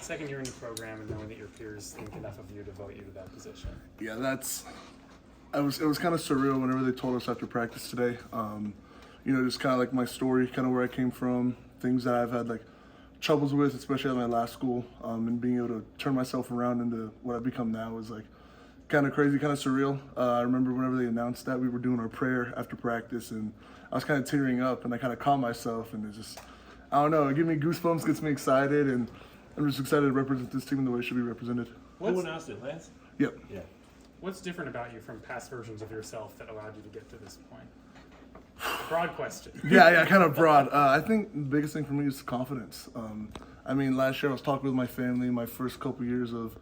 second year in the program and knowing that your peers think enough of you to vote you to that position? Yeah, it was kind of surreal whenever they told us after practice today. Just kind of like my story, kind of where I came from, things that I've had like troubles with, especially at my last school, and being able to turn myself around into what I've become now is like kind of crazy, kind of surreal. I remember whenever they announced that, we were doing our prayer after practice, and I was kind of tearing up, and I kind of calmed myself, and it just, I don't know, it gives me goosebumps, gets me excited, and I'm just excited to represent this team the way it should be represented. Who announced it, Lance? Yep. Yeah. What's different about you from past versions of yourself that allowed you to get to this point? Broad question. Yeah, kind of broad. I think the biggest thing for me is confidence. Last year I was talking with my family, my first couple years of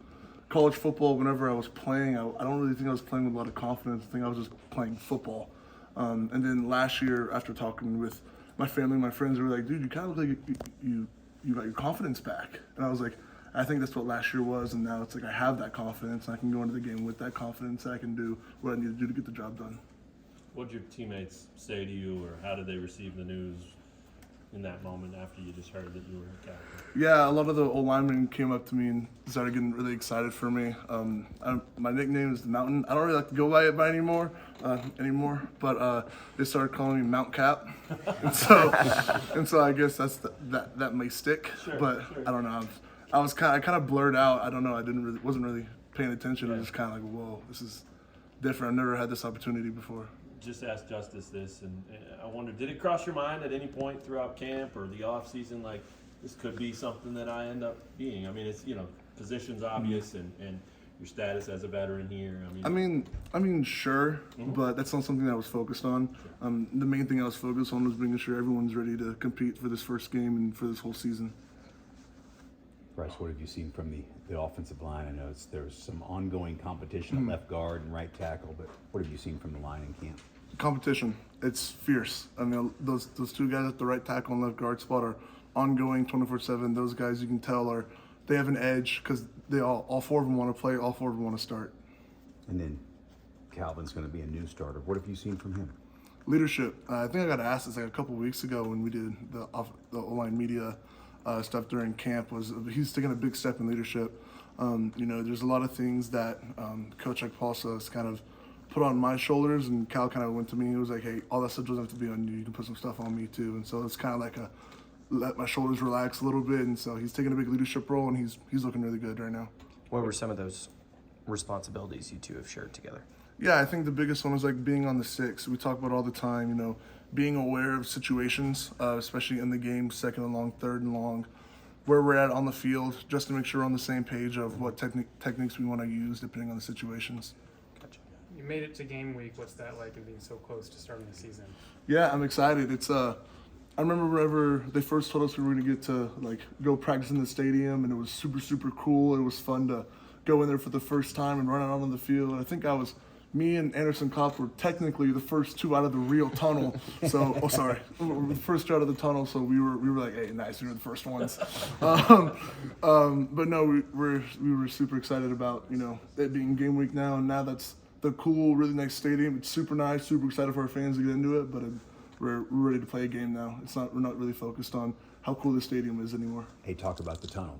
college football, whenever I was playing, I don't really think I was playing with a lot of confidence. I think I was just playing football. And then last year, after talking with my family, my friends were like, dude, you kind of look like you got your confidence back. And I was like, I think that's what last year was, and now it's like I have that confidence, and I can go into the game with that confidence, and I can do what I need to do to get the job done. What did your teammates say to you, or how did they receive the news in that moment after you just heard that you were a captain? Yeah, a lot of the old linemen came up to me and started getting really excited for me. My nickname is the Mountain. I don't really like to go by it anymore, but they started calling me Mount Cap, and so I guess that may stick. Sure. I don't know. I kind of blurred out. I don't know. Wasn't really paying attention. I was just kind of like, whoa, this is different. I've never had this opportunity before. Just asked Justice this, and I wonder, did it cross your mind at any point throughout camp or the off season, like this could be something that I end up being? I mean, it's position's obvious, and your status as a veteran here. Sure, but that's not something that I was focused on. Sure. The main thing I was focused on was making sure everyone's ready to compete for this first game and for this whole season. Bryce, what have you seen from the offensive line? I know there's some ongoing competition at left guard and right tackle, but what have you seen from the line in camp? Competition, it's fierce. I mean, those two guys at the right tackle and left guard spot are ongoing 24/7. Those guys, you can tell, they have an edge because they all four of them want to play, all four of them want to start. And then Calvin's going to be a new starter. What have you seen from him? Leadership. I think I got asked this like a couple weeks ago when we did the O-line media stuff during camp. He's taking a big step in leadership. There's a lot of things that Coach Ekpalsa has kind of put on my shoulders, and Cal kind of went to me and was like, hey, all that stuff doesn't have to be on you. You can put some stuff on me too. And so it's kind of like let my shoulders relax a little bit. And so he's taking a big leadership role, and he's looking really good right now. What were some of those responsibilities you two have shared together? Yeah, I think the biggest one was like being on the six. We talk about all the time, being aware of situations, especially in the game, second and long, third and long, where we're at on the field, just to make sure we're on the same page of what techniques we want to use depending on the situations. Gotcha. You made it to game week. What's that like, and being so close to starting the season? Yeah, I'm excited. I remember whenever they first told us we were going to get to go practice in the stadium, and it was super, super cool. It was fun to go in there for the first time and run out on the field. And I think me and Anderson Kopp were technically the first two out of the real tunnel. So, the first two out of the tunnel. So we were like, hey, nice, we were the first ones. But no, we were super excited about it being game week now, and now that's the cool, really nice stadium. It's super nice, super excited for our fans to get into it. But we're ready to play a game now. We're not really focused on how cool the stadium is anymore. Hey, talk about the tunnel.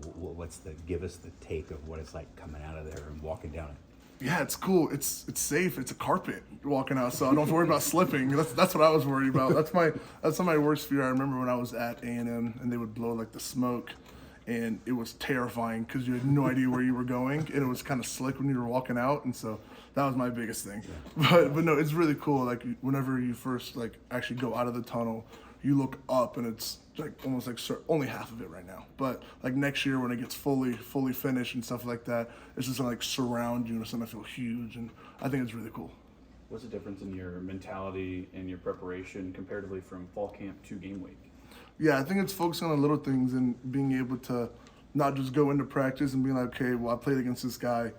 Give us the take of what it's like coming out of there and walking down it. Yeah, it's cool. It's safe. It's a carpet walking out, so I don't have to worry about slipping. That's what I was worried about. That's my worst fear. I remember when I was at A&M and they would blow the smoke, and it was terrifying because you had no idea where you were going, and it was kind of slick when you were walking out, and so that was my biggest thing. Yeah. But no, it's really cool. Whenever you first actually go out of the tunnel, you look up and it's almost only half of it right now. But next year when it gets fully finished and stuff like that, it's just gonna surround you and it's gonna feel huge, and I think it's really cool. What's the difference in your mentality and your preparation comparatively from fall camp to game week? Yeah, I think it's focusing on the little things and being able to not just go into practice and being like, okay, well, I played against this guy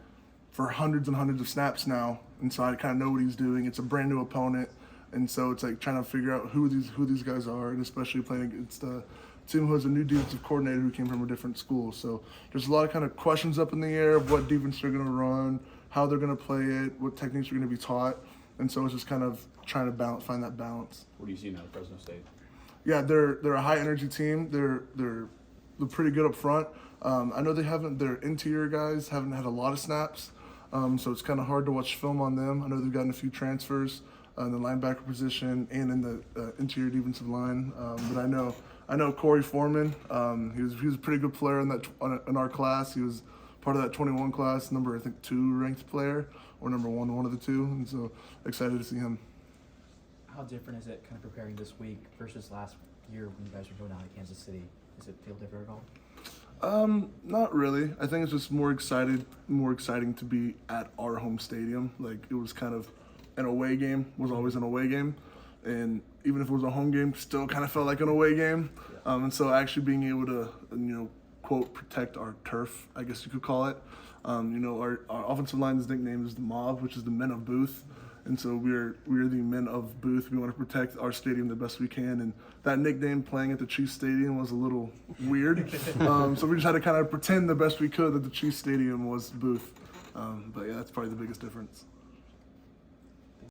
for hundreds and hundreds of snaps now, and so I kind of know what he's doing. It's a brand new opponent. And so it's trying to figure out who these guys are, and especially playing against a team who has a new defensive coordinator who came from a different school. So there's a lot of kind of questions up in the air of what defense they're going to run, how they're going to play it, what techniques are going to be taught. And so it's just kind of trying to find that balance. What do you see now at Fresno State? Yeah, they're a high energy team. They're pretty good up front. I know their interior guys haven't had a lot of snaps, so it's kind of hard to watch film on them. I know they've gotten a few transfers in the linebacker position and in the interior defensive line. But I know Corey Foreman. He was a pretty good player in our class. He was part of that 21 class, number I think 2 ranked player, or number 1, one of the 2. And so excited to see him. How different is it kind of preparing this week versus last year when you guys were going out to Kansas City? Does it feel different at all? Not really. I think it's just more exciting to be at our home stadium. Like, it was kind of an away game, was always an away game. And even if it was a home game, still kind of felt like an away game. And so actually being able to, quote, protect our turf, I guess you could call it. Our offensive line's nickname is the Mob, which is the Men of Booth. And so we're the Men of Booth. We want to protect our stadium the best we can. And that nickname playing at the Chiefs Stadium was a little weird. So we just had to kind of pretend the best we could that the Chiefs Stadium was Booth. But yeah, that's probably the biggest difference.